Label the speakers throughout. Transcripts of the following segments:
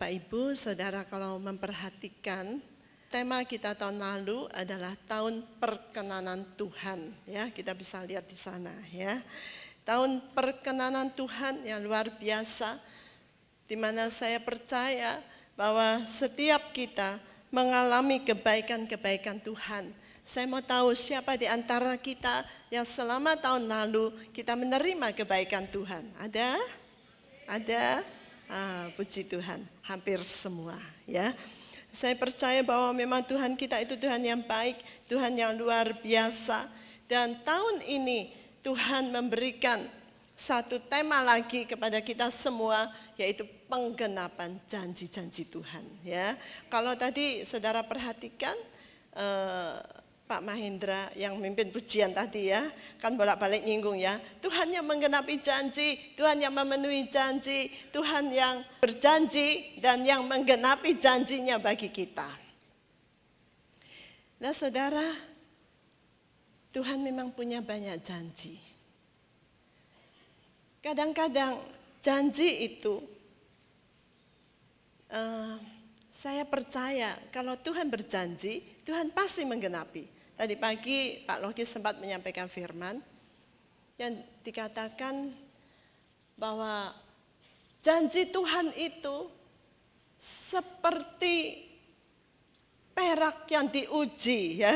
Speaker 1: Bapak Ibu, Saudara, kalau memperhatikan tema kita tahun lalu adalah tahun perkenanan Tuhan, ya. Kita bisa lihat di sana, ya. Tahun perkenanan Tuhan yang luar biasa, di mana saya percaya bahwa setiap kita mengalami kebaikan-kebaikan Tuhan. Saya mau tahu siapa di antara kita yang selama tahun lalu kita menerima kebaikan Tuhan. Ada? Ada? Puji Tuhan, hampir semua, ya. Saya percaya bahwa memang Tuhan kita itu Tuhan yang baik, Tuhan yang luar biasa. Dan tahun ini Tuhan memberikan satu tema lagi kepada kita semua, yaitu penggenapan janji-janji Tuhan, ya. Kalau tadi saudara perhatikan Pak Mahendra yang memimpin pujian tadi, ya, kan bolak-balik nyinggung, ya. Tuhan yang menggenapi janji, Tuhan yang memenuhi janji, Tuhan yang berjanji dan yang menggenapi janjinya bagi kita. Nah, saudara, Tuhan memang punya banyak janji. Kadang-kadang janji itu saya percaya kalau Tuhan berjanji, Tuhan pasti menggenapi. Tadi pagi Pak Logi sempat menyampaikan firman yang dikatakan bahwa janji Tuhan itu seperti perak yang diuji, ya.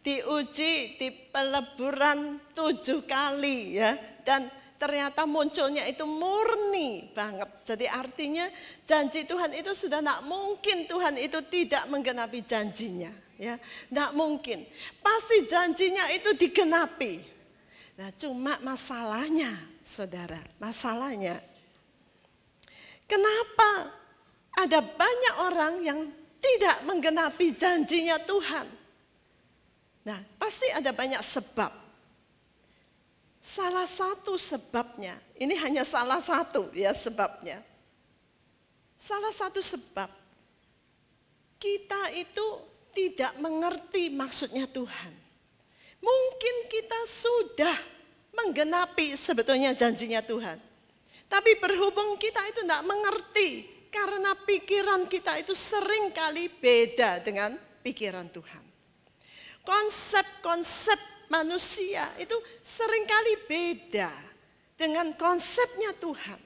Speaker 1: Diuji di peleburan 7 kali, ya. Dan ternyata munculnya itu murni banget. Jadi artinya janji Tuhan itu sudah tidak mungkin Tuhan itu tidak menggenapi janjinya, ya. Tidak mungkin. Pasti janjinya itu digenapi. Nah, cuma masalahnya, saudara, masalahnya kenapa ada banyak orang yang tidak menggenapi janjinya Tuhan? Nah, pasti ada banyak sebab. Salah satu sebabnya, ini hanya salah satu, ya, sebabnya. Salah satu sebab, kita itu tidak mengerti maksudnya Tuhan. Mungkin kita sudah menggenapi sebetulnya janjinya Tuhan. Tapi berhubung kita itu tidak mengerti, karena pikiran kita itu sering kali beda dengan pikiran Tuhan. Konsep-konsep manusia itu seringkali beda dengan konsepnya Tuhan.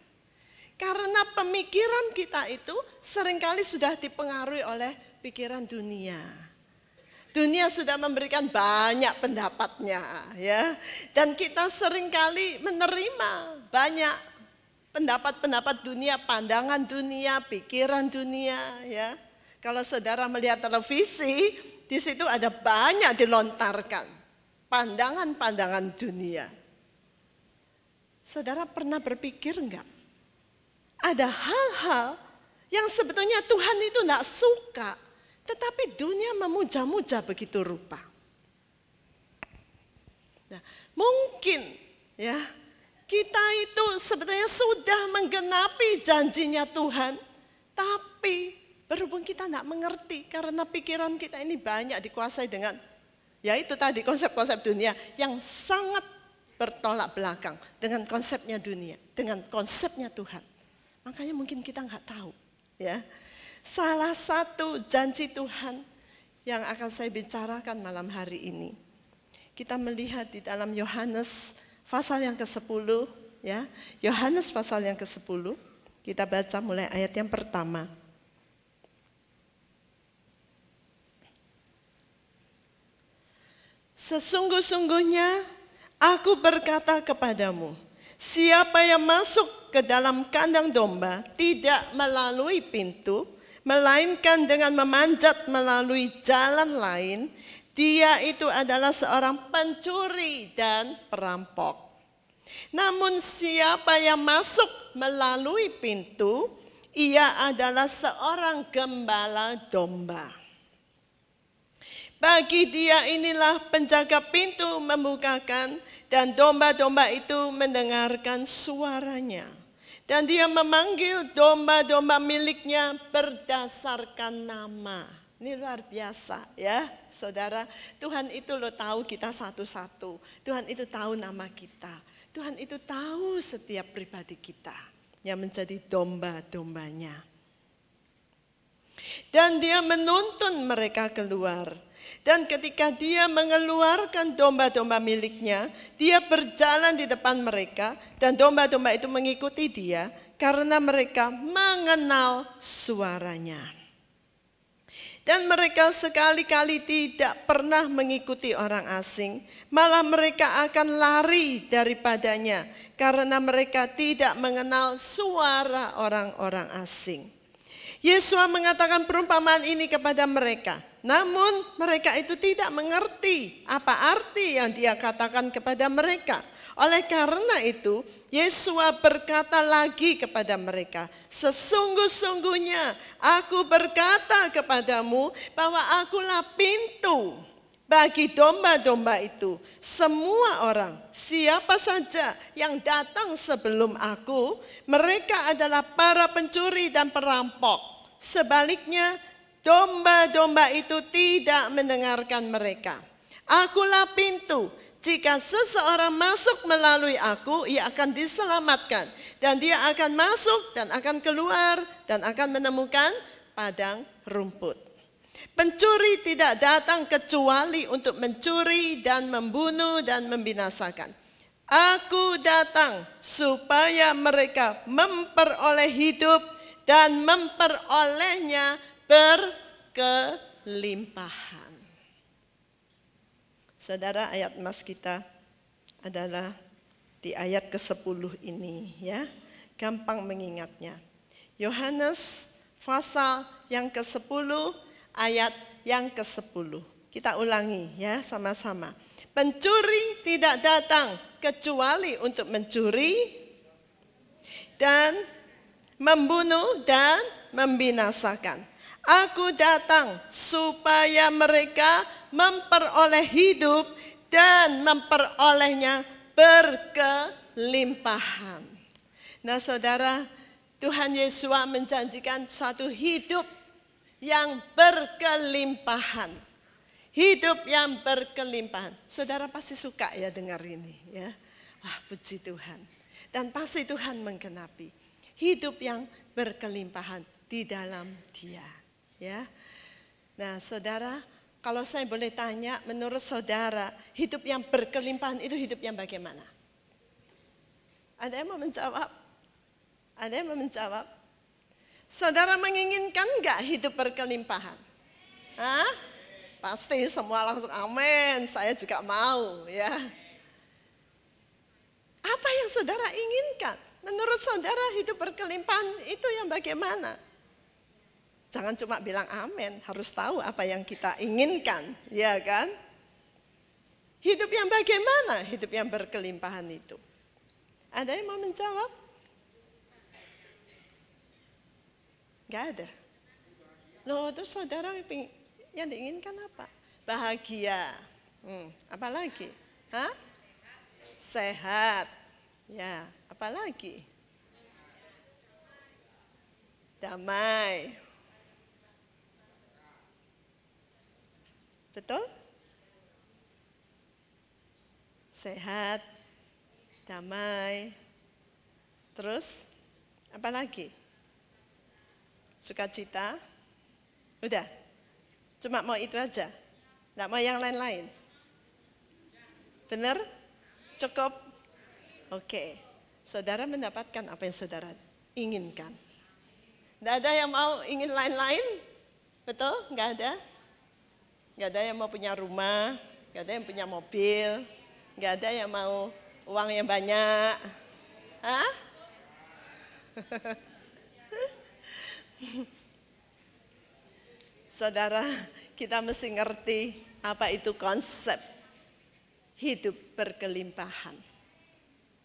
Speaker 1: Karena pemikiran kita itu seringkali sudah dipengaruhi oleh pikiran dunia. Dunia sudah memberikan banyak pendapatnya, ya. Dan kita seringkali menerima banyak pendapat-pendapat dunia, pandangan dunia, pikiran dunia, ya. Kalau saudara melihat televisi, di situ ada banyak dilontarkan pandangan-pandangan dunia. Saudara pernah berpikir enggak? Ada hal-hal yang sebetulnya Tuhan itu enggak suka, tetapi dunia memuja-muja begitu rupa. Nah, mungkin, ya, kita itu sebetulnya sudah menggenapi janjinya Tuhan, tapi berhubung kita enggak mengerti karena pikiran kita ini banyak dikuasai dengan, ya itu tadi, konsep-konsep dunia yang sangat bertolak belakang dengan konsepnya dunia, dengan konsepnya Tuhan. Makanya mungkin kita nggak tahu, ya. Salah satu janji Tuhan yang akan saya bicarakan malam hari ini, kita melihat di dalam Yohanes pasal yang ke-10, ya. Yohanes pasal yang ke-10, kita baca mulai ayat yang pertama. Sesungguh-sungguhnya aku berkata kepadamu, siapa yang masuk ke dalam kandang domba tidak melalui pintu, melainkan dengan memanjat melalui jalan lain, dia itu adalah seorang pencuri dan perampok. Namun siapa yang masuk melalui pintu, ia adalah seorang gembala domba. Bagi dia inilah penjaga pintu membukakan, dan domba-domba itu mendengarkan suaranya. Dan dia memanggil domba-domba miliknya berdasarkan nama. Ini luar biasa, ya, saudara. Tuhan itu lo tahu kita satu-satu. Tuhan itu tahu nama kita. Tuhan itu tahu setiap pribadi kita yang menjadi domba-dombanya. Dan dia menuntun mereka keluar. Dan ketika dia mengeluarkan domba-domba miliknya, dia berjalan di depan mereka dan domba-domba itu mengikuti dia karena mereka mengenal suaranya. Dan mereka sekali-kali tidak pernah mengikuti orang asing, malah mereka akan lari daripadanya karena mereka tidak mengenal suara orang-orang asing. Yesus mengatakan perumpamaan ini kepada mereka. Namun mereka itu tidak mengerti apa arti yang dia katakan kepada mereka. Oleh karena itu Yesus berkata lagi kepada mereka, sesungguh-sungguhnya aku berkata kepadamu bahwa akulah pintu bagi domba-domba itu. Semua orang, siapa saja yang datang sebelum aku, mereka adalah para pencuri dan perampok. Sebaliknya, domba-domba itu tidak mendengarkan mereka. Akulah pintu. Jika seseorang masuk melalui aku, ia akan diselamatkan. Dan dia akan masuk dan akan keluar dan akan menemukan padang rumput. Pencuri tidak datang kecuali untuk mencuri dan membunuh dan membinasakan. Aku datang supaya mereka memperoleh hidup dan memperolehnya berkelimpahan. Saudara, ayat emas kita adalah di ayat ke-10 ini ya. Gampang mengingatnya. Yohanes pasal yang ke-10 ayat yang ke-10. Kita ulangi ya sama-sama. Pencuri tidak datang kecuali untuk mencuri dan membunuh dan membinasakan. Aku datang supaya mereka memperoleh hidup dan memperolehnya berkelimpahan. Nah saudara, Tuhan Yesus menjanjikan suatu hidup yang berkelimpahan. Hidup yang berkelimpahan. Saudara pasti suka ya dengar ini ya. Wah, puji Tuhan. Dan pasti Tuhan menggenapi. Hidup yang berkelimpahan di dalam Dia, ya. Nah, saudara, kalau saya boleh tanya, menurut saudara, hidup yang berkelimpahan itu hidup yang bagaimana? Ada yang mau menjawab? Ada yang mau menjawab? Saudara menginginkan enggak hidup berkelimpahan? Hah? Pasti semua langsung amin, saya juga mau, ya. Apa yang saudara inginkan? Menurut saudara hidup berkelimpahan itu yang bagaimana? Jangan cuma bilang amin, harus tahu apa yang kita inginkan, ya kan? Hidup yang bagaimana? Hidup yang berkelimpahan itu. Ada yang mau menjawab? Gak ada. Loh, terus saudara yang diinginkan apa? Bahagia. Apa lagi? Hah? Sehat. Ya, apa lagi? Damai. Betul? Sehat, damai. Terus apa lagi? Sukacita. Udah. Cuma mau itu aja. Enggak mau yang lain-lain. Benar? Cukup? Oke, saudara mendapatkan apa yang saudara inginkan. Tidak ada yang mau ingin lain-lain? Betul? Nggak ada? Nggak ada yang mau punya rumah, nggak ada yang punya mobil, nggak ada yang mau uang yang banyak. Hah? Saudara, kita mesti ngerti apa itu konsep hidup berkelimpahan.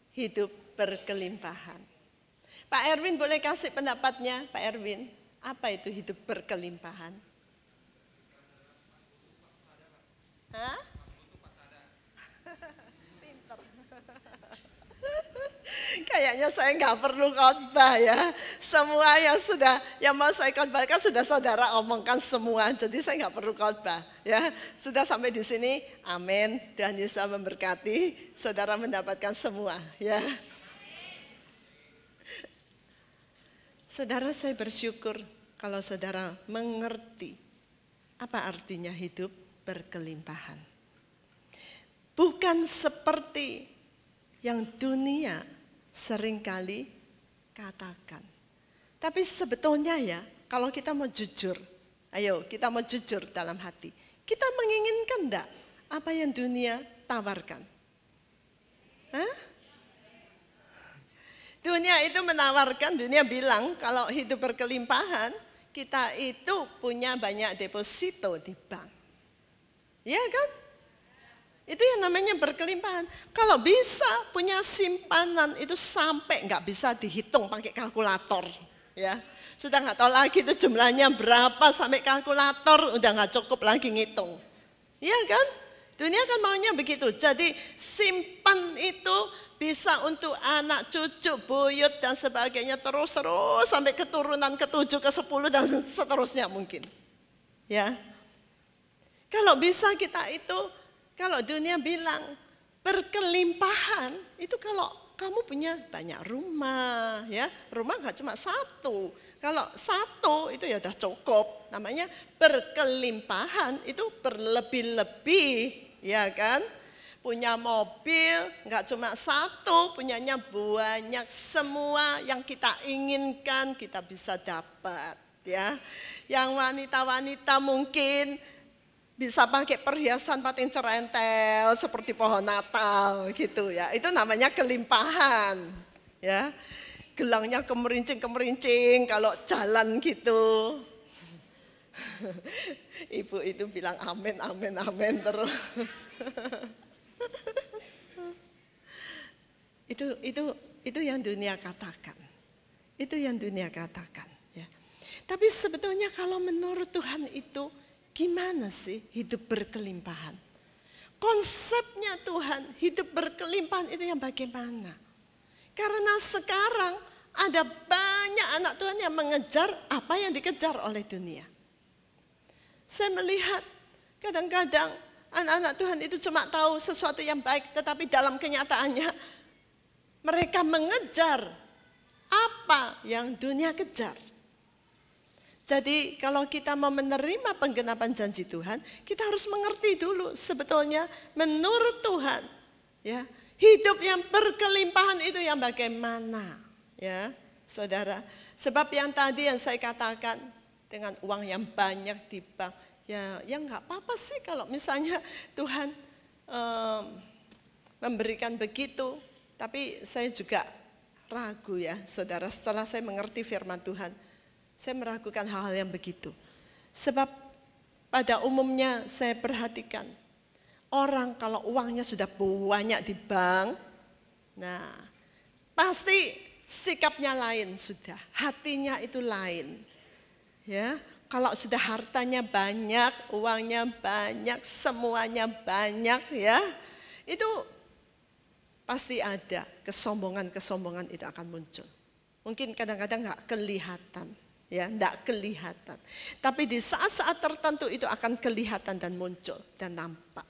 Speaker 1: Hidup berkelimpahan. Pak Erwin boleh kasih pendapatnya, Pak Erwin. Apa itu hidup berkelimpahan? Hah? Pinter. Kayaknya saya nggak perlu khotbah ya. Semua yang mau saya khotbahkan sudah saudara omongkan semua. Jadi saya nggak perlu khotbah ya. Sudah sampai di sini, amin. Tuhan Yesus memberkati. Saudara mendapatkan semua ya. Saudara, saya bersyukur kalau saudara mengerti apa artinya hidup berkelimpahan. Bukan seperti yang dunia seringkali katakan. Tapi sebetulnya ya, kalau kita mau jujur, ayo kita mau jujur dalam hati. Kita menginginkan enggak apa yang dunia tawarkan? Hah? Dunia itu menawarkan, dunia bilang kalau hidup berkelimpahan, kita itu punya banyak deposito di bank. Ya kan? Itu yang namanya berkelimpahan. Kalau bisa punya simpanan itu sampai nggak bisa dihitung pakai kalkulator. Ya, sudah nggak tahu lagi itu jumlahnya berapa, sampai kalkulator udah nggak cukup lagi ngitung. Iya kan? Dunia kan maunya begitu. Jadi simpan itu bisa untuk anak, cucu, buyut dan sebagainya terus sampai keturunan ke-7, ke-10 dan seterusnya mungkin. Ya. Kalau bisa kita itu, kalau dunia bilang berkelimpahan itu kalau kamu punya banyak rumah, ya, rumah nggak cuma satu. Kalau satu itu ya udah cukup. Namanya berkelimpahan itu berlebih-lebih, ya kan? Punya mobil nggak cuma satu, punyanya banyak. Semua yang kita inginkan kita bisa dapat, ya. Yang wanita-wanita mungkin bisa pakai perhiasan pating cerentel seperti pohon Natal gitu ya. Itu namanya kelimpahan. Ya. Gelangnya kemerincing-kemerincing kalau jalan gitu. Ibu itu bilang amin, amin, amin terus. Itu yang dunia katakan. Itu yang dunia katakan, ya. Tapi sebetulnya kalau menurut Tuhan itu gimana sih hidup berkelimpahan? Konsepnya Tuhan, hidup berkelimpahan itu yang bagaimana? Karena sekarang ada banyak anak Tuhan yang mengejar apa yang dikejar oleh dunia. Saya melihat kadang-kadang anak-anak Tuhan itu cuma tahu sesuatu yang baik, tetapi dalam kenyataannya mereka mengejar apa yang dunia kejar. Jadi kalau kita mau menerima penggenapan janji Tuhan, kita harus mengerti dulu sebetulnya menurut Tuhan, ya, hidup yang berkelimpahan itu yang bagaimana, ya, saudara. Sebab yang tadi yang saya katakan dengan uang yang banyak di bank, ya nggak apa-apa sih kalau misalnya Tuhan memberikan begitu. Tapi saya juga ragu ya, saudara. Setelah saya mengerti firman Tuhan, saya meragukan hal-hal yang begitu. Sebab pada umumnya saya perhatikan orang kalau uangnya sudah banyak di bank, nah pasti sikapnya lain sudah, hatinya itu lain. Ya, kalau sudah hartanya banyak, uangnya banyak, semuanya banyak, ya, itu pasti ada kesombongan-kesombongan itu akan muncul. Mungkin kadang-kadang nggak kelihatan. Ya, tidak kelihatan. Tapi di saat-saat tertentu itu akan kelihatan dan muncul dan nampak.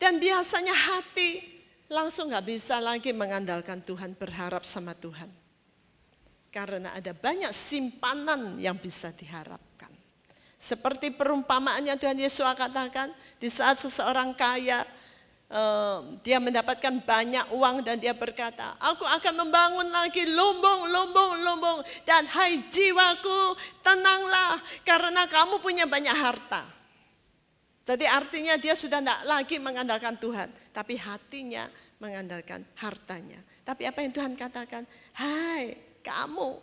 Speaker 1: Dan biasanya hati langsung nggak bisa lagi mengandalkan Tuhan, berharap sama Tuhan. Karena ada banyak simpanan yang bisa diharapkan. Seperti perumpamaan yang Tuhan Yesus katakan, di saat seseorang kaya, dia mendapatkan banyak uang dan dia berkata, aku akan membangun lagi lumbung, dan hai jiwaku, tenanglah karena kamu punya banyak harta. Jadi artinya dia sudah tidak lagi mengandalkan Tuhan, tapi hatinya mengandalkan hartanya. Tapi apa yang Tuhan katakan? Hai kamu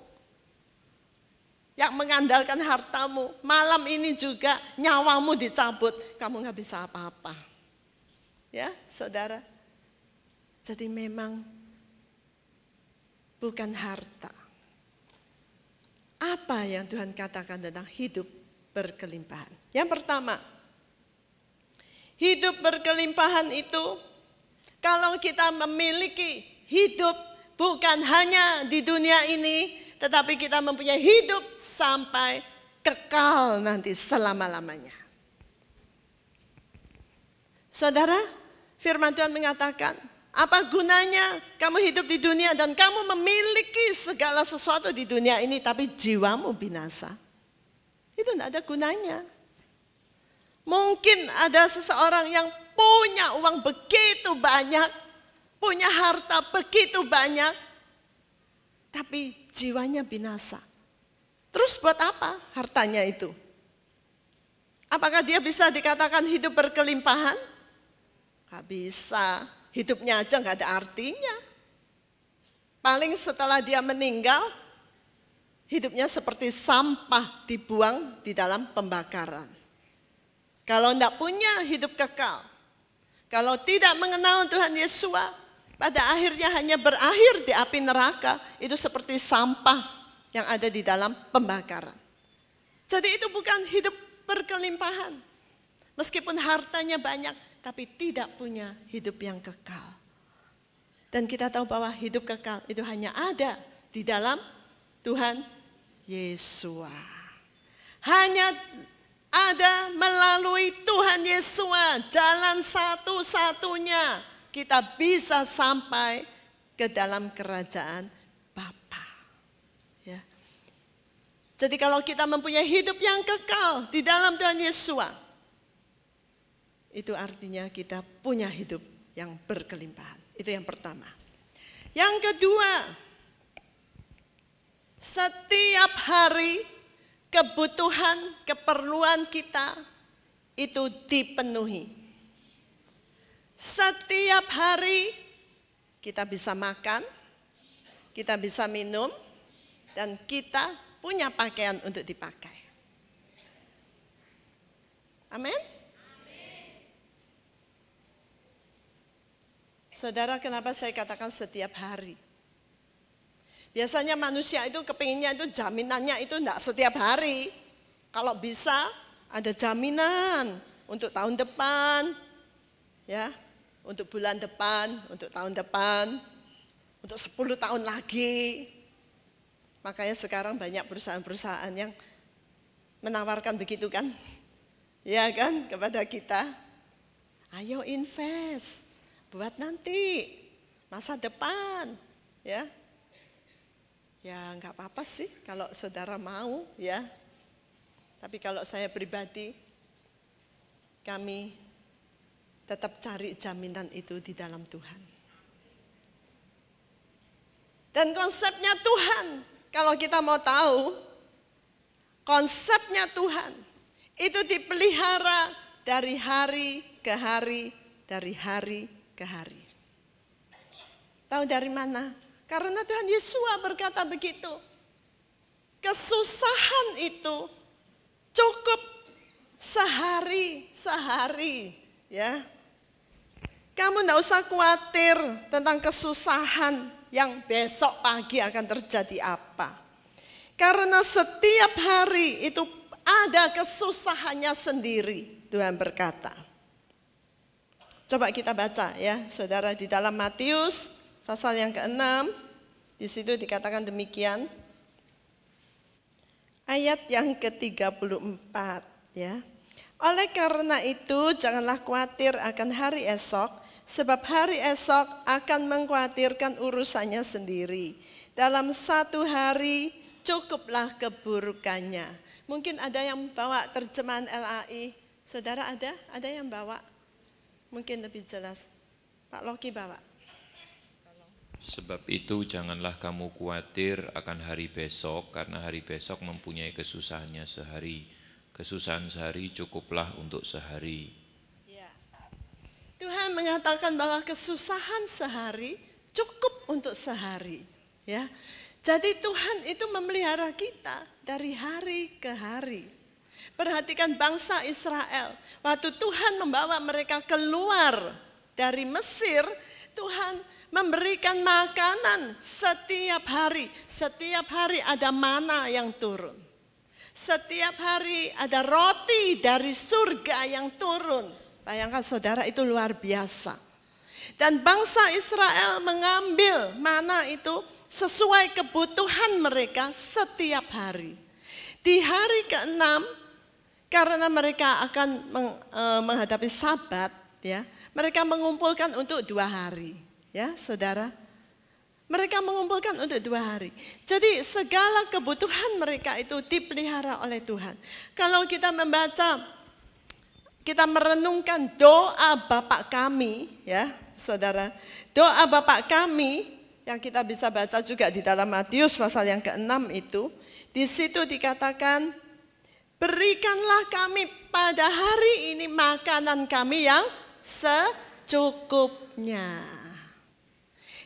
Speaker 1: yang mengandalkan hartamu, malam ini juga nyawamu dicabut, kamu nggak bisa apa-apa. Ya, saudara. Jadi memang bukan harta. Apa yang Tuhan katakan tentang hidup berkelimpahan? Yang pertama, hidup berkelimpahan itu kalau kita memiliki hidup bukan hanya di dunia ini, tetapi kita mempunyai hidup sampai kekal nanti selama-lamanya. Saudara, firman Tuhan mengatakan Apa gunanya kamu hidup di dunia dan kamu memiliki segala sesuatu di dunia ini tapi jiwamu binasa? Itu tidak ada gunanya. Mungkin ada seseorang yang punya uang begitu banyak, punya harta begitu banyak, tapi jiwanya binasa. Terus buat apa hartanya itu? Apakah dia bisa dikatakan hidup berkelimpahan? Gak bisa. Hidupnya aja gak ada artinya. Paling setelah dia meninggal, hidupnya seperti sampah dibuang di dalam pembakaran. Kalau tidak punya hidup kekal, kalau tidak mengenal Tuhan Yesus, pada akhirnya hanya berakhir di api neraka, itu seperti sampah yang ada di dalam pembakaran. Jadi itu bukan hidup berkelimpahan. Meskipun hartanya banyak, tapi tidak punya hidup yang kekal. Dan kita tahu bahwa hidup kekal itu hanya ada di dalam Tuhan Yesus. Hanya ada melalui Tuhan Yesus, jalan satu-satunya kita bisa sampai ke dalam kerajaan Bapa. Ya. Jadi kalau kita mempunyai hidup yang kekal di dalam Tuhan Yesus, itu artinya kita punya hidup yang berkelimpahan. Itu yang pertama. Yang kedua, setiap hari kebutuhan, keperluan kita itu dipenuhi. Setiap hari kita bisa makan, kita bisa minum, dan kita punya pakaian untuk dipakai. Amin. Saudara, kenapa saya katakan setiap hari? Biasanya manusia itu kepinginnya itu jaminannya itu enggak setiap hari. Kalau bisa ada jaminan untuk tahun depan, ya, untuk bulan depan, untuk tahun depan, untuk 10 tahun lagi. Makanya sekarang banyak perusahaan-perusahaan yang menawarkan begitu kan, ya kan, kepada kita. Ayo invest. Buat nanti, masa depan, ya. Ya nggak apa-apa sih kalau saudara mau, ya. Tapi kalau saya pribadi, kami tetap cari jaminan itu di dalam Tuhan. Dan konsepnya Tuhan, kalau kita mau tahu, konsepnya Tuhan itu dipelihara dari hari ke hari, dari hari ke hari. Tahu dari mana? Karena Tuhan Yesus berkata begitu. Kesusahan itu cukup sehari, ya. Kamu tidak usah khawatir tentang kesusahan yang besok pagi akan terjadi apa. Karena setiap hari itu ada kesusahannya sendiri, Tuhan berkata. Coba kita baca ya, saudara, di dalam Matius pasal yang ke-6, di situ dikatakan demikian. Ayat yang ke-34 ya. Oleh karena itu janganlah khawatir akan hari esok, sebab hari esok akan mengkhawatirkan urusannya sendiri. Dalam satu hari cukuplah keburukannya. Mungkin ada yang bawa terjemahan LAI. Saudara ada? Ada yang bawa? Mungkin lebih jelas. Pak Loki bawa.
Speaker 2: Sebab itu janganlah kamu khawatir akan hari besok, karena hari besok mempunyai kesusahannya sehari. Kesusahan sehari cukuplah untuk sehari.
Speaker 1: Ya. Tuhan mengatakan bahwa kesusahan sehari cukup untuk sehari. Ya. Jadi Tuhan itu memelihara kita dari hari ke hari. Perhatikan bangsa Israel. Waktu Tuhan membawa mereka keluar dari Mesir, Tuhan memberikan makanan setiap hari. Setiap hari ada mana yang turun. Setiap hari ada roti dari surga yang turun. Bayangkan saudara, itu luar biasa. Dan bangsa Israel mengambil mana itu sesuai kebutuhan mereka setiap hari. Di hari ke-6, karena mereka akan menghadapi Sabat, ya, mereka mengumpulkan untuk 2 hari. ya saudara. Mereka mengumpulkan untuk 2 hari. Jadi segala kebutuhan mereka itu dipelihara oleh Tuhan. Kalau kita membaca, kita merenungkan doa Bapa kami, ya saudara. Doa Bapa kami yang kita bisa baca juga di dalam Matius pasal yang ke-6 itu. Di situ dikatakan, berikanlah kami pada hari ini makanan kami yang secukupnya.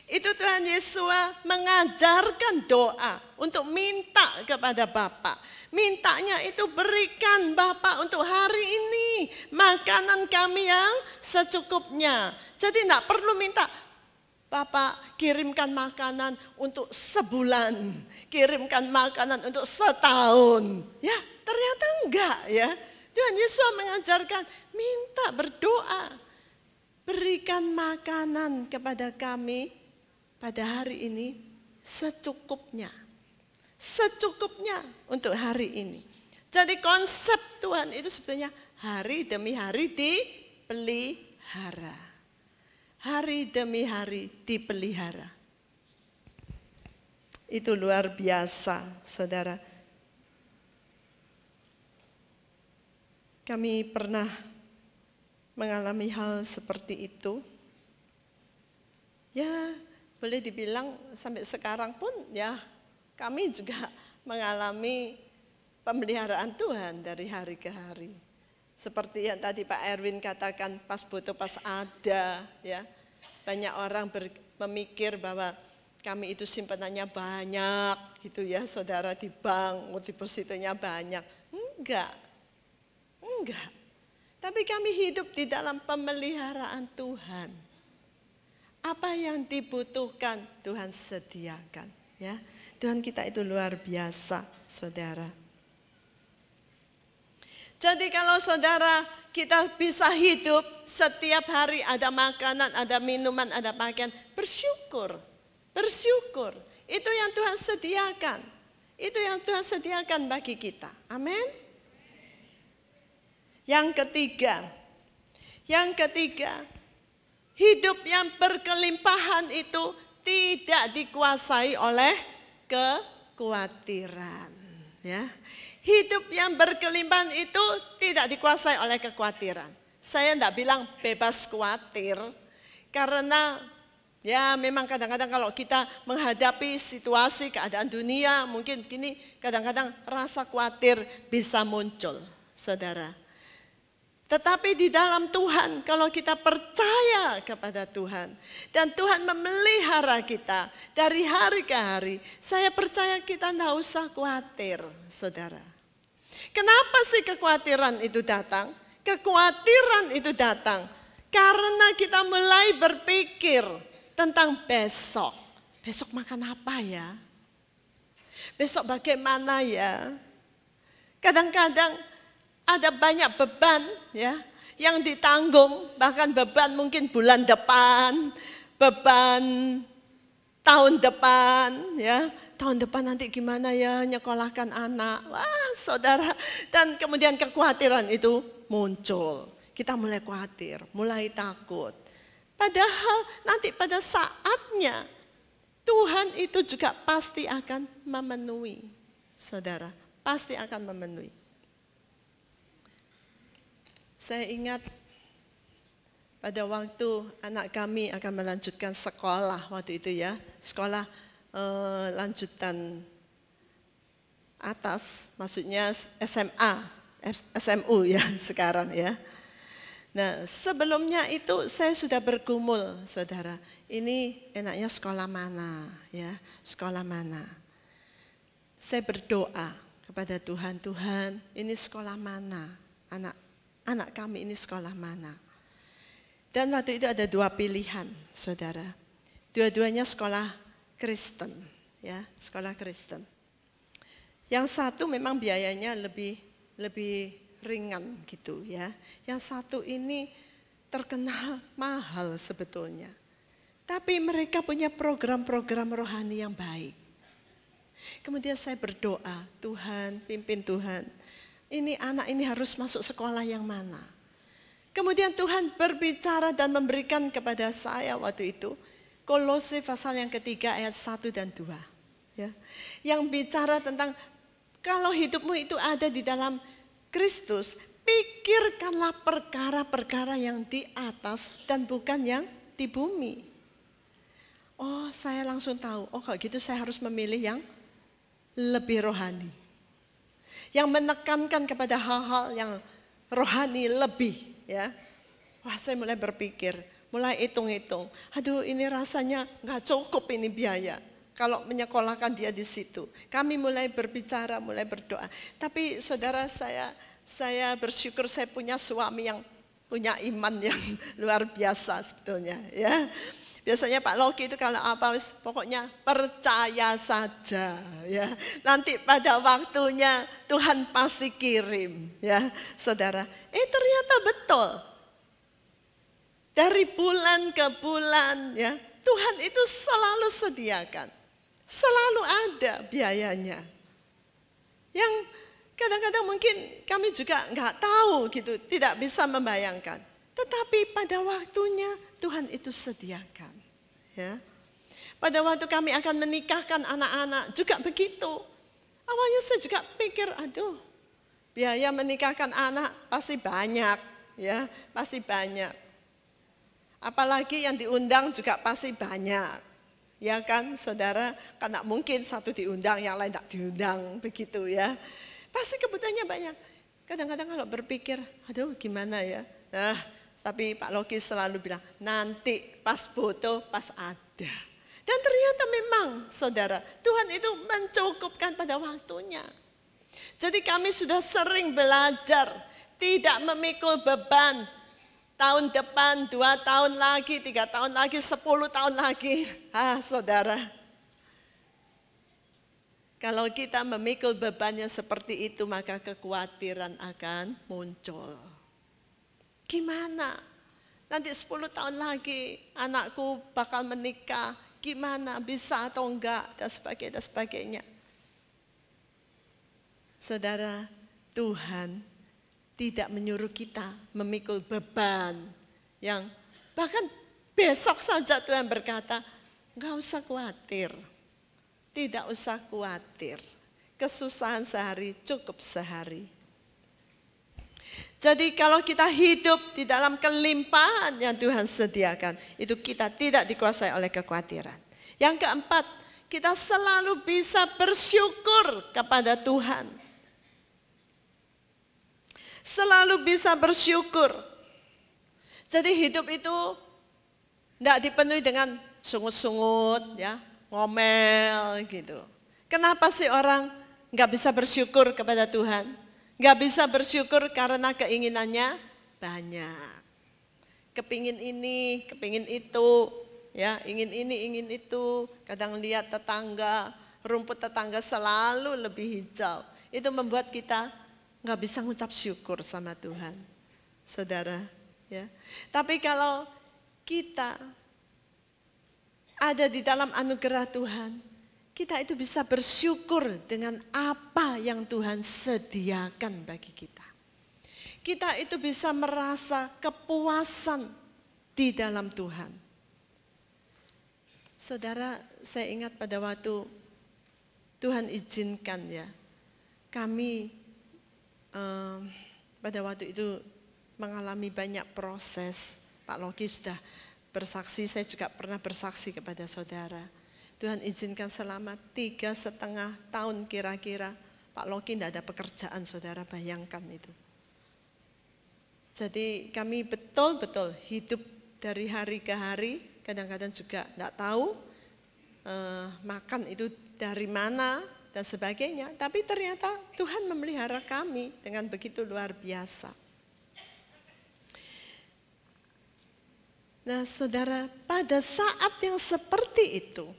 Speaker 1: Itu Tuhan Yesus mengajarkan doa untuk minta kepada Bapa. Mintanya itu berikan Bapa untuk hari ini makanan kami yang secukupnya. Jadi tidak perlu minta, Bapak kirimkan makanan untuk sebulan, kirimkan makanan untuk setahun. Ya, ternyata enggak ya. Tuhan Yesus mengajarkan minta berdoa. Berikan makanan kepada kami pada hari ini secukupnya. Secukupnya untuk hari ini. Jadi konsep Tuhan itu sebetulnya hari demi hari dipelihara. Hari demi hari dipelihara. Itu luar biasa, saudara. Kami pernah mengalami hal seperti itu. Ya, boleh dibilang sampai sekarang pun ya kami juga mengalami pemeliharaan Tuhan dari hari ke hari. Seperti yang tadi Pak Erwin katakan, pas butuh pas ada ya. Banyak orang memikir bahwa kami itu simpanannya banyak gitu ya, saudara, di bank, depositonya banyak. Enggak. Tapi kami hidup di dalam pemeliharaan Tuhan. Apa yang dibutuhkan Tuhan sediakan, ya. Tuhan kita itu luar biasa, saudara. Jadi kalau saudara kita bisa hidup setiap hari ada makanan, ada minuman, ada pakaian, bersyukur. Bersyukur. Itu yang Tuhan sediakan. Itu yang Tuhan sediakan bagi kita. Amin. Yang ketiga, hidup yang berkelimpahan itu tidak dikuasai oleh kekhawatiran. Ya. Hidup yang berkelimpahan itu tidak dikuasai oleh kekhawatiran. Saya tidak bilang bebas khawatir, karena ya memang kadang-kadang kalau kita menghadapi situasi keadaan dunia, mungkin gini kadang-kadang rasa khawatir bisa muncul, saudara. Tetapi di dalam Tuhan, kalau kita percaya kepada Tuhan dan Tuhan memelihara kita dari hari ke hari, saya percaya kita tidak usah khawatir, saudara. Kenapa sih kekhawatiran itu datang? Kekhawatiran itu datang karena kita mulai berpikir tentang besok. Besok makan apa ya? Besok bagaimana ya? Kadang-kadang ada banyak beban ya yang ditanggung, bahkan beban mungkin bulan depan, beban tahun depan ya. Tahun depan nanti gimana ya nyekolahkan anak. Wah, saudara, dan kemudian kekhawatiran itu muncul. Kita mulai khawatir, mulai takut. Padahal nanti pada saatnya Tuhan itu juga pasti akan memenuhi. Saudara, pasti akan memenuhi. Saya ingat pada waktu anak kami akan melanjutkan sekolah waktu itu ya, sekolah lanjutan atas, maksudnya SMA, SMU ya sekarang ya. Nah sebelumnya itu saya sudah bergumul, saudara, ini enaknya sekolah mana ya, sekolah mana. Saya berdoa kepada Tuhan, Tuhan ini sekolah mana, anak kami ini sekolah mana. Dan waktu itu ada 2 pilihan, saudara. Dua-duanya sekolah Kristen, ya, sekolah Kristen. Yang satu memang biayanya lebih ringan gitu ya. Yang satu ini terkenal mahal sebetulnya. Tapi mereka punya program-program rohani yang baik. Kemudian saya berdoa, Tuhan, pimpin Tuhan. Ini anak ini harus masuk sekolah yang mana? Kemudian Tuhan berbicara dan memberikan kepada saya waktu itu Kolose pasal yang ketiga ayat 1 dan 2. Ya. Yang bicara tentang kalau hidupmu itu ada di dalam Kristus, pikirkanlah perkara-perkara yang di atas dan bukan yang di bumi. Oh, saya langsung tahu. Oh, kalau gitu saya harus memilih yang lebih rohani. Yang menekankan kepada hal-hal yang rohani lebih, ya. Wah, saya mulai berpikir, mulai hitung-hitung. Aduh, ini rasanya nggak cukup ini biaya. Kalau menyekolahkan dia di situ. Kami mulai berbicara, mulai berdoa. Tapi saudara, saya bersyukur saya punya suami yang punya iman yang luar biasa sebetulnya, ya. Biasanya Pak Loki itu kalau apa, pokoknya percaya saja, ya. Nanti pada waktunya Tuhan pasti kirim, ya, saudara. Ternyata betul. Dari bulan ke bulan, ya, Tuhan itu selalu sediakan, selalu ada biayanya. Yang kadang-kadang mungkin kami juga nggak tahu gitu, tidak bisa membayangkan. Tetapi pada waktunya Tuhan itu sediakan. Ya. Pada waktu kami akan menikahkan anak-anak juga begitu. Awalnya saya juga pikir, aduh, biaya menikahkan anak pasti banyak, ya, pasti banyak. Apalagi yang diundang juga pasti banyak. Ya kan, saudara, karena mungkin satu diundang, yang lain tak diundang, begitu ya. Pasti kebutuhannya banyak. Kadang-kadang kalau berpikir, aduh gimana ya. Nah, tapi Pak Loki selalu bilang, nanti pas foto, pas ada. Dan ternyata memang, saudara, Tuhan itu mencukupkan pada waktunya. Jadi kami sudah sering belajar, tidak memikul beban. Tahun depan, 2 tahun lagi, 3 tahun lagi, 10 tahun lagi. Saudara, kalau kita memikul bebannya seperti itu, maka kekhawatiran akan muncul. Gimana? Nanti 10 tahun lagi anakku bakal menikah. Gimana? Bisa atau enggak? Dan sebagainya. Saudara, Tuhan tidak menyuruh kita memikul beban yang bahkan besok saja Tuhan berkata, enggak usah khawatir. Tidak usah khawatir. Kesusahan sehari cukup sehari. Jadi kalau kita hidup di dalam kelimpahan yang Tuhan sediakan, itu kita tidak dikuasai oleh kekhawatiran. Yang keempat, kita selalu bisa bersyukur kepada Tuhan. Selalu bisa bersyukur. Jadi hidup itu tidak dipenuhi dengan sungut-sungut, ya, ngomel gitu. Kenapa sih orang nggak bisa bersyukur kepada Tuhan? Nggak bisa bersyukur karena keinginannya banyak. Kepingin ini, kepingin itu, ya, ingin ini, ingin itu. Kadang lihat tetangga, rumput tetangga selalu lebih hijau. Itu membuat kita nggak bisa ngucap syukur sama Tuhan, saudara. Ya. Tapi kalau kita ada di dalam anugerah Tuhan, kita itu bisa bersyukur dengan apa yang Tuhan sediakan bagi kita. Kita itu bisa merasa kepuasan di dalam Tuhan. Saudara, saya ingat pada waktu Tuhan izinkan, ya, kami pada waktu itu mengalami banyak proses. Pak Loki sudah bersaksi, saya juga pernah bersaksi kepada saudara. Tuhan izinkan selama 3,5 tahun kira-kira Pak Loki tidak ada pekerjaan, saudara, bayangkan itu. Jadi kami betul-betul hidup dari hari ke hari, kadang-kadang juga tidak tahu makan itu dari mana dan sebagainya. Tapi ternyata Tuhan memelihara kami dengan begitu luar biasa. Nah, saudara, pada saat yang seperti itu,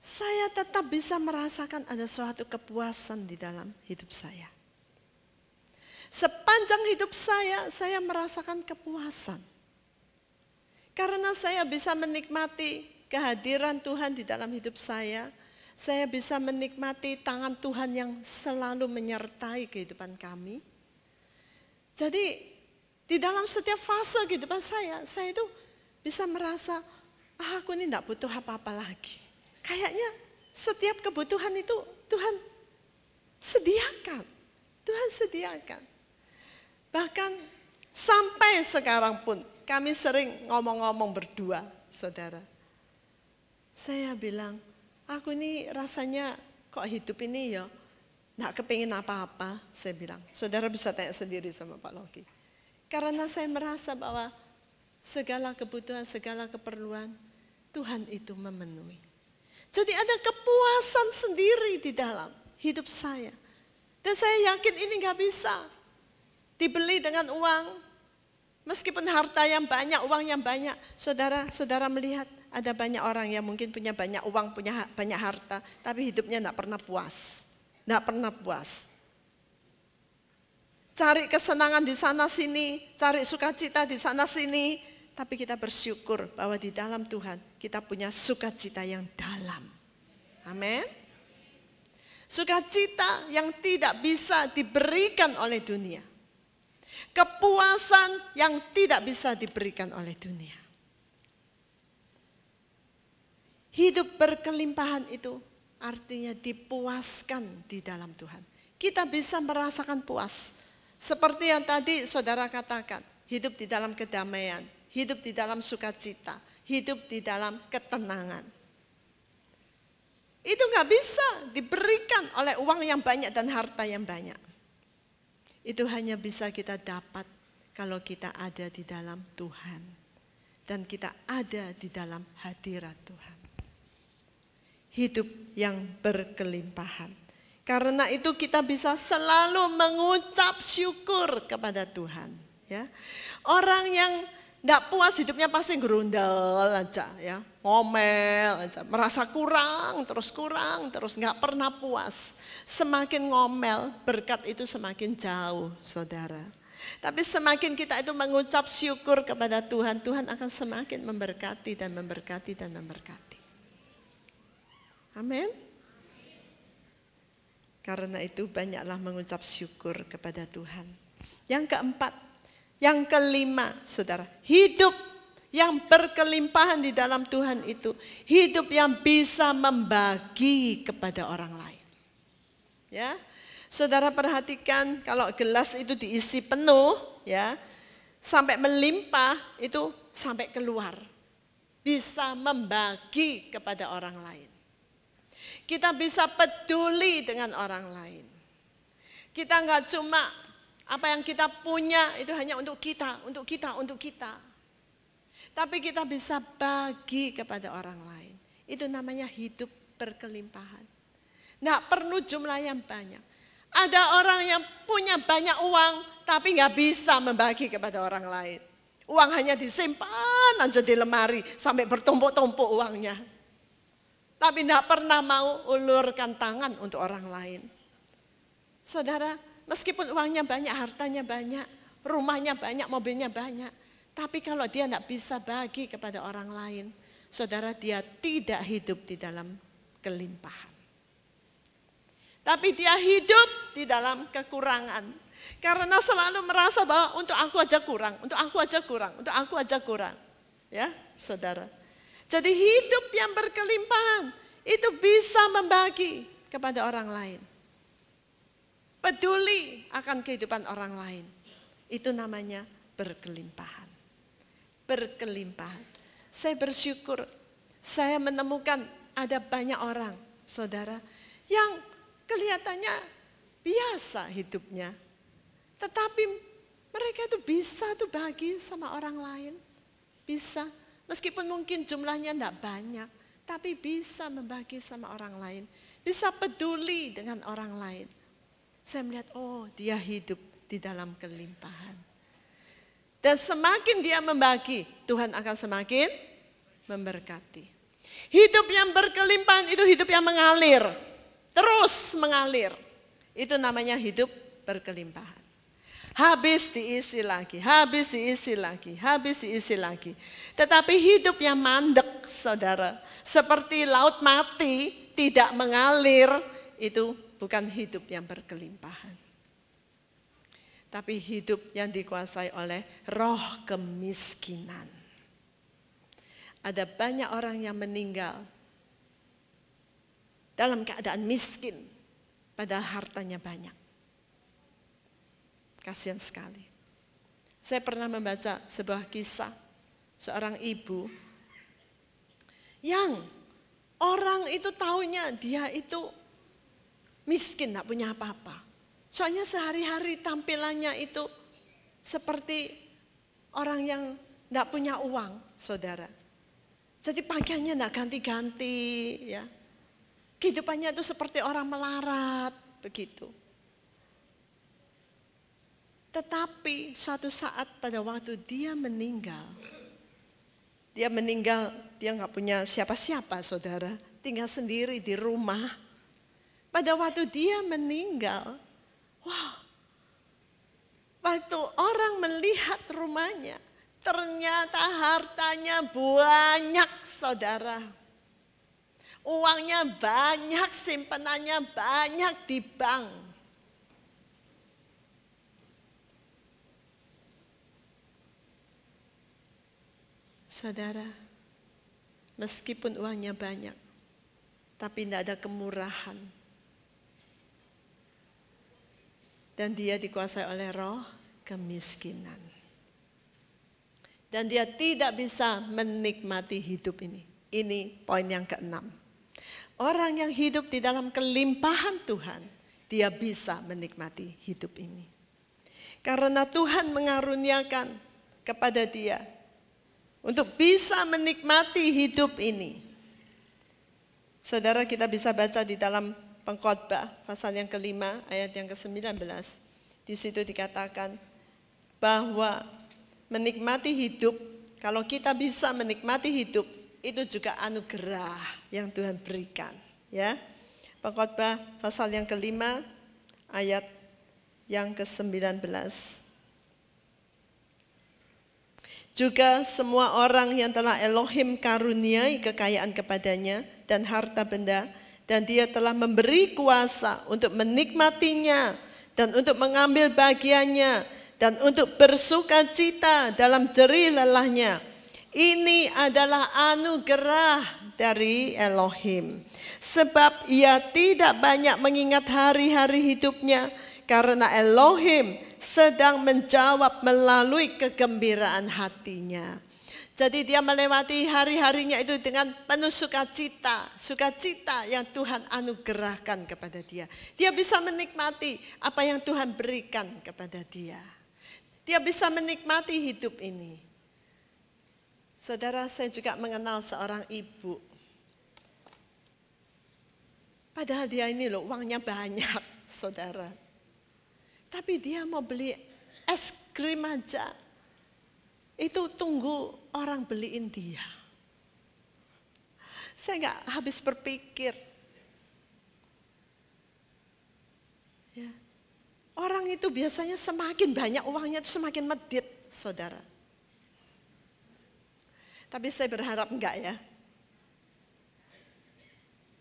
Speaker 1: saya tetap bisa merasakan ada suatu kepuasan di dalam hidup saya. Sepanjang hidup saya merasakan kepuasan. Karena saya bisa menikmati kehadiran Tuhan di dalam hidup saya bisa menikmati tangan Tuhan yang selalu menyertai kehidupan kami. Jadi di dalam setiap fase kehidupan saya itu bisa merasa, aku ini tidak butuh apa-apa lagi. Kayaknya setiap kebutuhan itu Tuhan sediakan. Tuhan sediakan. Bahkan sampai sekarang pun kami sering ngomong-ngomong berdua, saudara. Saya bilang, aku ini rasanya kok hidup ini ya nggak kepingin apa-apa, saya bilang. Saudara bisa tanya sendiri sama Pak Loki. Karena saya merasa bahwa segala kebutuhan, segala keperluan Tuhan itu memenuhi. Jadi ada kepuasan sendiri di dalam hidup saya. Dan saya yakin ini nggak bisa dibeli dengan uang. Meskipun harta yang banyak, uang yang banyak. Saudara melihat ada banyak orang yang mungkin punya banyak uang, punya banyak harta. Tapi hidupnya tidak pernah puas. Tidak pernah puas. Cari kesenangan di sana sini, cari sukacita di sana sini. Tapi kita bersyukur bahwa di dalam Tuhan kita punya sukacita yang dalam. Amin. Sukacita yang tidak bisa diberikan oleh dunia. Kepuasan yang tidak bisa diberikan oleh dunia. Hidup berkelimpahan itu artinya dipuaskan di dalam Tuhan. Kita bisa merasakan puas. Seperti yang tadi saudara katakan, hidup di dalam kedamaian, hidup di dalam sukacita, hidup di dalam ketenangan. Itu nggak bisa diberikan oleh uang yang banyak dan harta yang banyak. Itu hanya bisa kita dapat kalau kita ada di dalam Tuhan. Dan kita ada di dalam hadirat Tuhan. Hidup yang berkelimpahan. Karena itu kita bisa selalu mengucap syukur kepada Tuhan. Ya. Orang yang tidak puas hidupnya pasti gerundel aja, ya, ngomel aja, merasa kurang, terus nggak pernah puas. Semakin ngomel, berkat itu semakin jauh, saudara. Tapi semakin kita itu mengucap syukur kepada Tuhan, Tuhan akan semakin memberkati dan memberkati dan memberkati. Amin. Karena itu banyaklah mengucap syukur kepada Tuhan. Yang keempat, yang kelima, saudara, hidup yang berkelimpahan di dalam Tuhan itu hidup yang bisa membagi kepada orang lain. Ya, saudara perhatikan kalau gelas itu diisi penuh, ya, sampai melimpah itu sampai keluar, bisa membagi kepada orang lain. Kita bisa peduli dengan orang lain. Kita nggak cuma apa yang kita punya itu hanya untuk kita. Tapi kita bisa bagi kepada orang lain. Itu namanya hidup berkelimpahan. Nggak perlu jumlah yang banyak. Ada orang yang punya banyak uang tapi nggak bisa membagi kepada orang lain. Uang hanya disimpan aja di lemari sampai bertumpuk-tumpuk uangnya. Tapi tidak pernah mau ulurkan tangan untuk orang lain. Saudara, meskipun uangnya banyak, hartanya banyak, rumahnya banyak, mobilnya banyak. Tapi kalau dia tidak bisa bagi kepada orang lain, saudara, dia tidak hidup di dalam kelimpahan. Tapi dia hidup di dalam kekurangan. Karena selalu merasa bahwa untuk aku aja kurang, untuk aku aja kurang, untuk aku aja kurang. Ya, saudara. Jadi hidup yang berkelimpahan itu bisa membagi kepada orang lain. Peduli akan kehidupan orang lain. Itu namanya berkelimpahan. Berkelimpahan. Saya bersyukur saya menemukan ada banyak orang, saudara, yang kelihatannya biasa hidupnya. Tetapi mereka itu bisa tuh bagi sama orang lain. Bisa. Meskipun mungkin jumlahnya tidak banyak, tapi bisa membagi sama orang lain. Bisa peduli dengan orang lain. Saya melihat, oh dia hidup di dalam kelimpahan. Dan semakin dia membagi, Tuhan akan semakin memberkati. Hidup yang berkelimpahan itu hidup yang mengalir. Terus mengalir. Itu namanya hidup berkelimpahan. Habis diisi lagi, habis diisi lagi, habis diisi lagi. Tetapi hidup yang mandek, saudara, seperti laut mati, tidak mengalir, itu bukan hidup yang berkelimpahan. Tapi hidup yang dikuasai oleh roh kemiskinan. Ada banyak orang yang meninggal dalam keadaan miskin, padahal hartanya banyak. Kasihan sekali. Saya pernah membaca sebuah kisah seorang ibu yang orang itu taunya dia itu miskin, tidak punya apa-apa. Soalnya sehari-hari tampilannya itu seperti orang yang tidak punya uang, saudara. Jadi pakaiannya tidak ganti-ganti, ya. Kehidupannya itu seperti orang melarat, begitu. Tetapi suatu saat pada waktu dia meninggal dia nggak punya siapa-siapa, saudara, tinggal sendiri di rumah. Pada waktu dia meninggal, waktu orang melihat rumahnya, ternyata hartanya banyak, saudara. Uangnya banyak, simpenannya banyak di bank. Saudara, meskipun uangnya banyak, tapi tidak ada kemurahan. Dan dia dikuasai oleh roh kemiskinan. Dan dia tidak bisa menikmati hidup ini. Ini poin yang keenam. Orang yang hidup di dalam kelimpahan Tuhan, dia bisa menikmati hidup ini. Karena Tuhan mengaruniakan kepada dia untuk bisa menikmati hidup ini. Saudara, kita bisa baca di dalam Pengkhotbah pasal yang kelima ayat yang ke-19. Di situ dikatakan bahwa menikmati hidup, kalau kita bisa menikmati hidup, itu juga anugerah yang Tuhan berikan, ya. Pengkhotbah pasal yang kelima ayat yang ke-19. Juga semua orang yang telah Elohim karuniai kekayaan kepadanya dan harta benda, dan dia telah memberi kuasa untuk menikmatinya dan untuk mengambil bagiannya dan untuk bersukacita dalam jerih lelahnya. Ini adalah anugerah dari Elohim. Sebab ia tidak banyak mengingat hari-hari hidupnya, karena Elohim sedang menjawab melalui kegembiraan hatinya. Jadi dia melewati hari-harinya itu dengan penuh sukacita. Sukacita yang Tuhan anugerahkan kepada dia. Dia bisa menikmati apa yang Tuhan berikan kepada dia. Dia bisa menikmati hidup ini. Saudara, saya juga mengenal seorang ibu. Padahal dia ini loh uangnya banyak, saudara. Tapi dia mau beli es krim aja. Itu tunggu orang beliin dia. Saya nggak habis berpikir. Ya. Orang itu biasanya semakin banyak uangnya itu semakin medit, saudara. Tapi saya berharap enggak ya.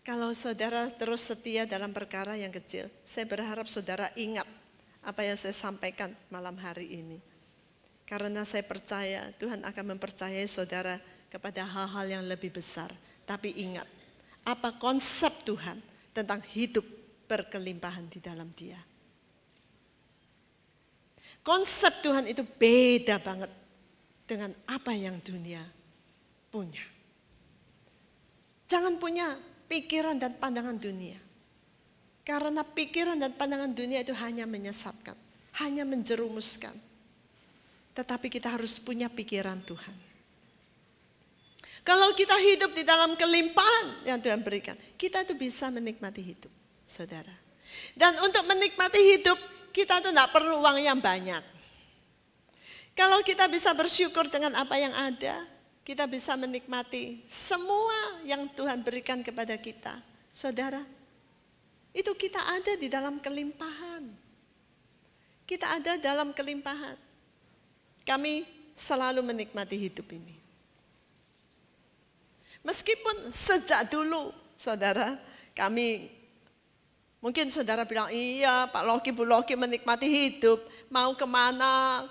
Speaker 1: Kalau saudara terus setia dalam perkara yang kecil, saya berharap saudara ingat apa yang saya sampaikan malam hari ini. Karena saya percaya Tuhan akan mempercayai saudara kepada hal-hal yang lebih besar. Tapi ingat, apa konsep Tuhan tentang hidup berkelimpahan di dalam Dia. Konsep Tuhan itu beda banget dengan apa yang dunia punya. Jangan punya pikiran dan pandangan dunia. Karena pikiran dan pandangan dunia itu hanya menyesatkan, hanya menjerumuskan. Tetapi kita harus punya pikiran Tuhan. Kalau kita hidup di dalam kelimpahan yang Tuhan berikan, kita tuh bisa menikmati hidup, saudara. Dan untuk menikmati hidup, kita tuh tidak perlu uang yang banyak. Kalau kita bisa bersyukur dengan apa yang ada, kita bisa menikmati semua yang Tuhan berikan kepada kita. Saudara, itu kita ada di dalam kelimpahan. Kita ada dalam kelimpahan. Kami selalu menikmati hidup ini. Meskipun sejak dulu, saudara, kami, mungkin saudara bilang, iya Pak Loki, Bu Loki menikmati hidup. Mau kemana.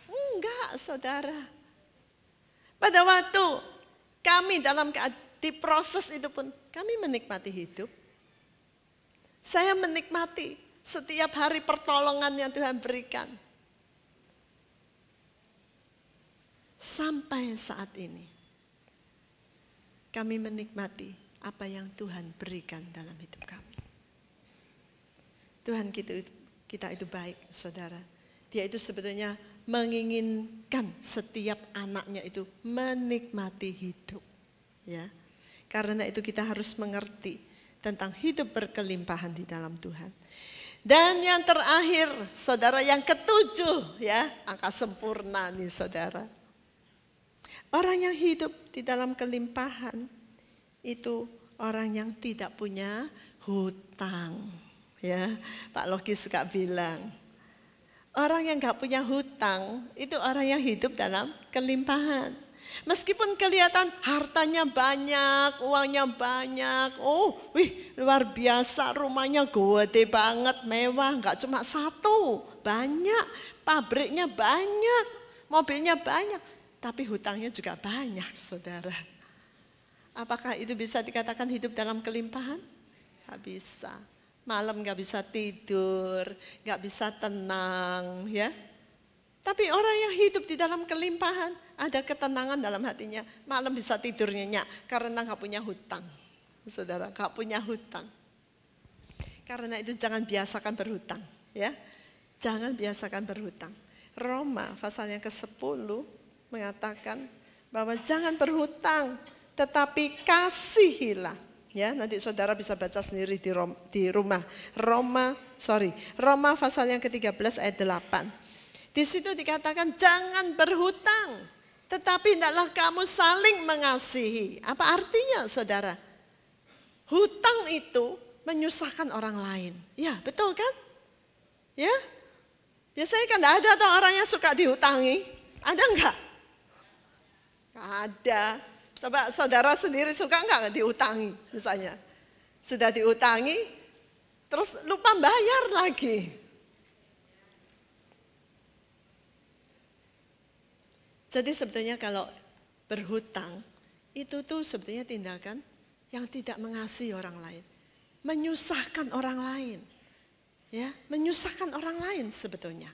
Speaker 1: Enggak, saudara. Pada waktu kami di proses itu pun kami menikmati hidup. Saya menikmati setiap hari pertolongan yang Tuhan berikan. Sampai saat ini kami menikmati apa yang Tuhan berikan dalam hidup kami. Tuhan kita itu baik, saudara. Dia itu sebetulnya menginginkan setiap anaknya itu menikmati hidup. Ya, karena itu kita harus mengerti tentang hidup berkelimpahan di dalam Tuhan. Dan yang terakhir, saudara, yang ketujuh, ya, angka sempurna nih, saudara. Orang yang hidup di dalam kelimpahan itu orang yang tidak punya hutang. Ya, Pak Logi suka bilang, orang yang gak punya hutang itu orang yang hidup dalam kelimpahan. Meskipun kelihatan hartanya banyak, uangnya banyak, luar biasa, rumahnya gede banget, mewah, gak cuma satu, banyak, pabriknya banyak, mobilnya banyak, tapi hutangnya juga banyak, saudara. Apakah itu bisa dikatakan hidup dalam kelimpahan? Gak bisa. Malam gak bisa tidur, gak bisa tenang, ya. Tapi orang yang hidup di dalam kelimpahan, ada ketenangan dalam hatinya. Malam bisa tidur nyenyak karena gak punya hutang. Saudara, gak punya hutang. Karena itu jangan biasakan berhutang, ya. Jangan biasakan berhutang. Roma pasal yang ke-10 mengatakan bahwa jangan berhutang, tetapi kasihilah. Ya, nanti saudara bisa baca sendiri di rumah. Roma pasal yang ke-13 ayat 8. Di situ dikatakan jangan berhutang, tetapi hendaklah kamu saling mengasihi. Apa artinya, saudara? Hutang itu menyusahkan orang lain. Ya, betul kan? Ya. Biasanya kan ada atau orang yang suka dihutangi. Ada enggak? Ada. Coba saudara sendiri suka enggak diutangi misalnya. Sudah diutangi, terus lupa bayar lagi. Jadi sebetulnya kalau berhutang, itu tuh sebetulnya tindakan yang tidak mengasihi orang lain. Menyusahkan orang lain. Ya, menyusahkan orang lain sebetulnya.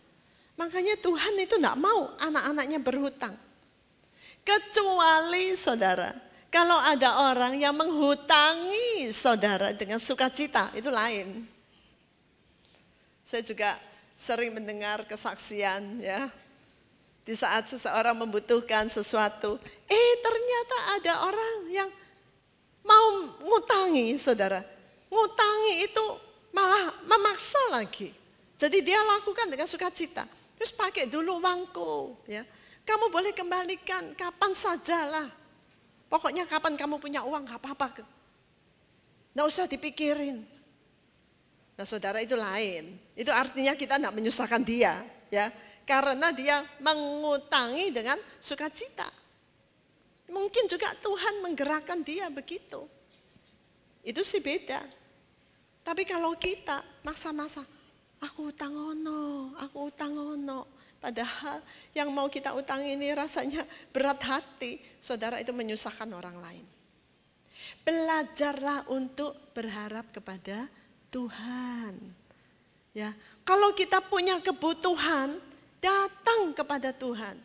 Speaker 1: Makanya Tuhan itu enggak mau anak-anaknya berhutang. Kecuali saudara, kalau ada orang yang menghutangi saudara dengan sukacita, itu lain. Saya juga sering mendengar kesaksian, ya. Di saat seseorang membutuhkan sesuatu, ternyata ada orang yang mau ngutangi, saudara. Ngutangi itu malah memaksa lagi. Jadi dia lakukan dengan sukacita. Terus pakai dulu uangku, ya. Kamu boleh kembalikan kapan sajalah. Pokoknya kapan kamu punya uang gak apa-apa. Nggak usah dipikirin. Nah, saudara, itu lain. Itu artinya kita tidak menyusahkan dia, ya. Karena dia mengutangi dengan sukacita. Mungkin juga Tuhan menggerakkan dia begitu. Itu sih beda. Tapi kalau kita masa-masa aku utang ono. Padahal yang mau kita utang ini rasanya berat hati. Saudara, itu menyusahkan orang lain. Belajarlah untuk berharap kepada Tuhan. Ya, kalau kita punya kebutuhan, datang kepada Tuhan.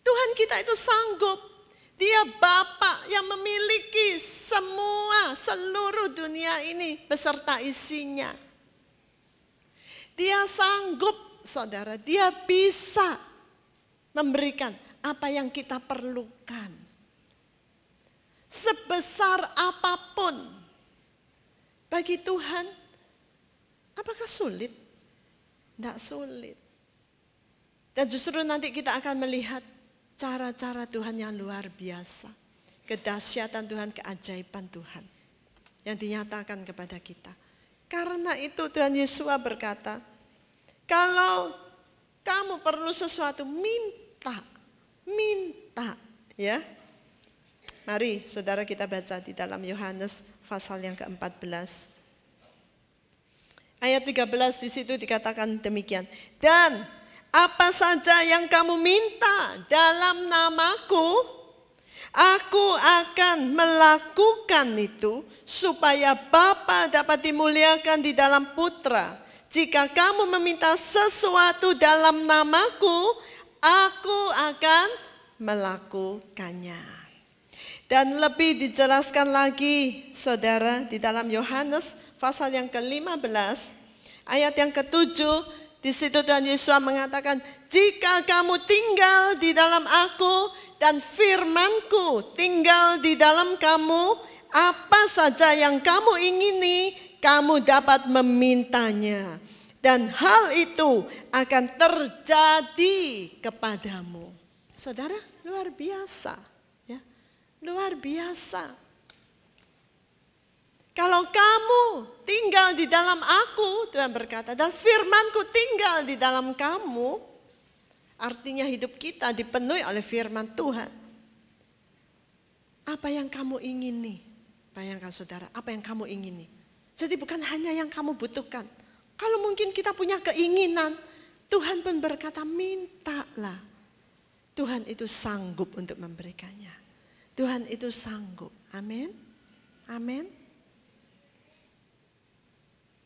Speaker 1: Tuhan kita itu sanggup. Dia Bapa yang memiliki seluruh dunia ini beserta isinya. Dia sanggup, saudara, dia bisa memberikan apa yang kita perlukan. Sebesar apapun. Bagi Tuhan, apakah sulit? Tidak sulit. Dan justru nanti kita akan melihat cara-cara Tuhan yang luar biasa. Kedahsyatan Tuhan, keajaiban Tuhan. Yang dinyatakan kepada kita. Karena itu Tuhan Yesus berkata, kalau kamu perlu sesuatu, minta, ya. Mari saudara kita baca di dalam Yohanes pasal yang ke-14. Ayat 13 di situ dikatakan demikian. Dan apa saja yang kamu minta dalam namaku, aku akan melakukan itu supaya Bapa dapat dimuliakan di dalam Putra. Jika kamu meminta sesuatu dalam namaku, aku akan melakukannya. Dan lebih dijelaskan lagi, saudara, di dalam Yohanes pasal yang ke-15, ayat yang ke-7, di situ Tuhan Yesus mengatakan, jika kamu tinggal di dalam aku dan firman-Ku tinggal di dalam kamu, apa saja yang kamu ingini, kamu dapat memintanya. Dan hal itu akan terjadi kepadamu. Saudara, luar biasa. Ya, luar biasa. Kalau kamu tinggal di dalam aku, Tuhan berkata, dan firman-Ku tinggal di dalam kamu, artinya hidup kita dipenuhi oleh firman Tuhan. Apa yang kamu ingini? Bayangkan saudara, apa yang kamu ingini? Jadi bukan hanya yang kamu butuhkan. Kalau mungkin kita punya keinginan, Tuhan pun berkata, mintalah. Tuhan itu sanggup untuk memberikannya. Tuhan itu sanggup. Amin. Amin.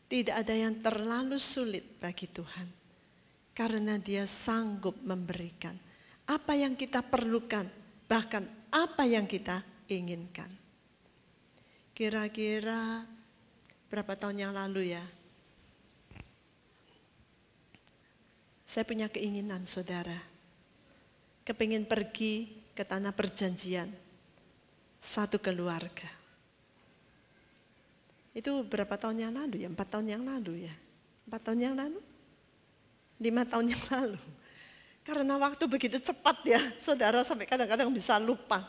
Speaker 1: Tidak ada yang terlalu sulit bagi Tuhan. Karena Dia sanggup memberikan apa yang kita perlukan. Bahkan apa yang kita inginkan. Kira-kira berapa tahun yang lalu ya? Saya punya keinginan saudara. Kepingin pergi ke tanah perjanjian. Satu keluarga. Itu berapa tahun yang lalu ya? 4 tahun yang lalu ya? 4 tahun yang lalu? 5 tahun yang lalu. Karena waktu begitu cepat ya, saudara sampai kadang-kadang bisa lupa.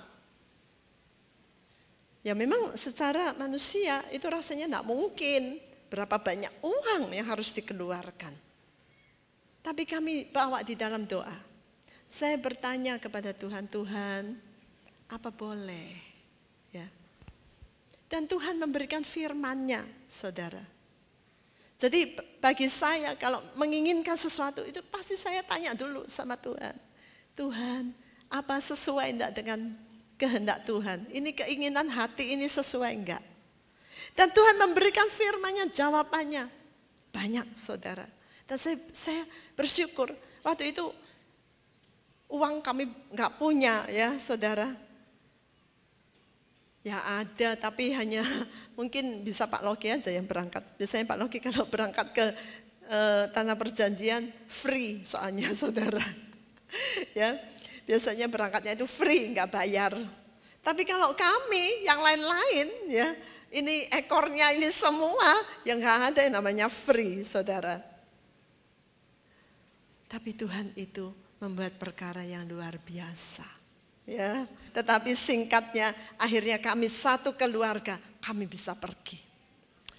Speaker 1: Ya memang secara manusia itu rasanya tidak mungkin. Berapa banyak uang yang harus dikeluarkan. Tapi kami bawa di dalam doa. Saya bertanya kepada Tuhan, Tuhan apa boleh? Ya. Dan Tuhan memberikan firman-Nya, saudara. Jadi bagi saya kalau menginginkan sesuatu itu pasti saya tanya dulu sama Tuhan. Tuhan, apa sesuai enggak dengan kehendak Tuhan? Ini keinginan hati ini sesuai enggak? Dan Tuhan memberikan firman-Nya, jawabannya. Banyak saudara. Dan saya bersyukur waktu itu uang kami enggak punya ya saudara. Ya ada, tapi hanya mungkin bisa Pak Loki aja yang berangkat. Biasanya Pak Loki kalau berangkat ke tanah perjanjian free soalnya saudara. Ya, biasanya berangkatnya itu free, nggak bayar. Tapi kalau kami yang lain-lain ya, ini ekornya ini semua yang nggak ada yang namanya free saudara. Tapi Tuhan itu membuat perkara yang luar biasa. Ya, tetapi singkatnya akhirnya kami satu keluarga kami bisa pergi.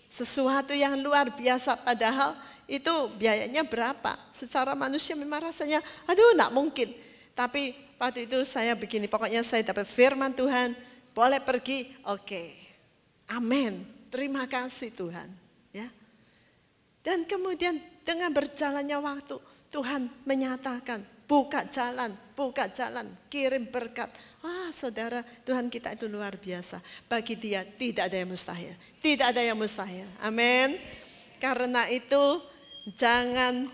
Speaker 1: Sesuatu yang luar biasa padahal itu biayanya berapa? Secara manusia memang rasanya aduh enggak mungkin. Tapi waktu itu saya begini, pokoknya saya dapat firman Tuhan, boleh pergi, oke. Amin. Terima kasih Tuhan, ya. Dan kemudian dengan berjalannya waktu Tuhan menyatakan buka jalan, kirim berkat. Wah saudara, Tuhan kita itu luar biasa. Bagi Dia tidak ada yang mustahil. Tidak ada yang mustahil. Amin. Karena itu jangan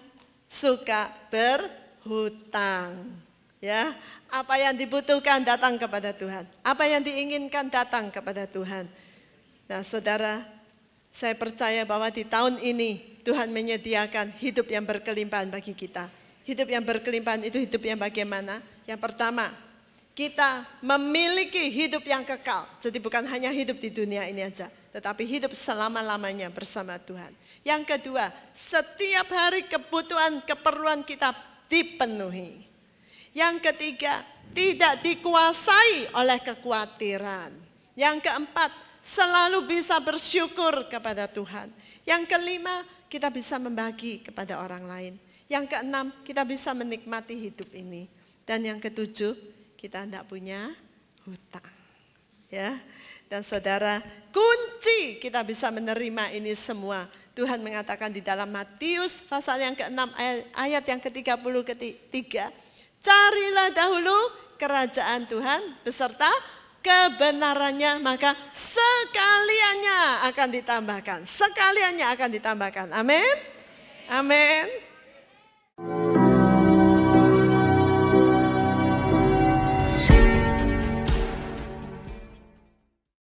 Speaker 1: suka berhutang. Ya, apa yang dibutuhkan datang kepada Tuhan. Apa yang diinginkan datang kepada Tuhan. Nah saudara, saya percaya bahwa di tahun ini Tuhan menyediakan hidup yang berkelimpahan bagi kita. Hidup yang berkelimpahan itu hidup yang bagaimana? Yang pertama, kita memiliki hidup yang kekal. Jadi bukan hanya hidup di dunia ini aja, tetapi hidup selama-lamanya bersama Tuhan. Yang kedua, setiap hari kebutuhan, keperluan kita dipenuhi. Yang ketiga, tidak dikuasai oleh kekhawatiran. Yang keempat, selalu bisa bersyukur kepada Tuhan. Yang kelima, kita bisa membagi kepada orang lain. Yang keenam, kita bisa menikmati hidup ini. Dan yang ketujuh, kita tidak punya hutang. Ya. Dan saudara, kunci kita bisa menerima ini semua Tuhan mengatakan di dalam Matius pasal yang ke-6 ayat yang ke-33. Carilah dahulu kerajaan Tuhan beserta kebenarannya, maka sekaliannya akan ditambahkan. Sekaliannya akan ditambahkan. Amin. Amin.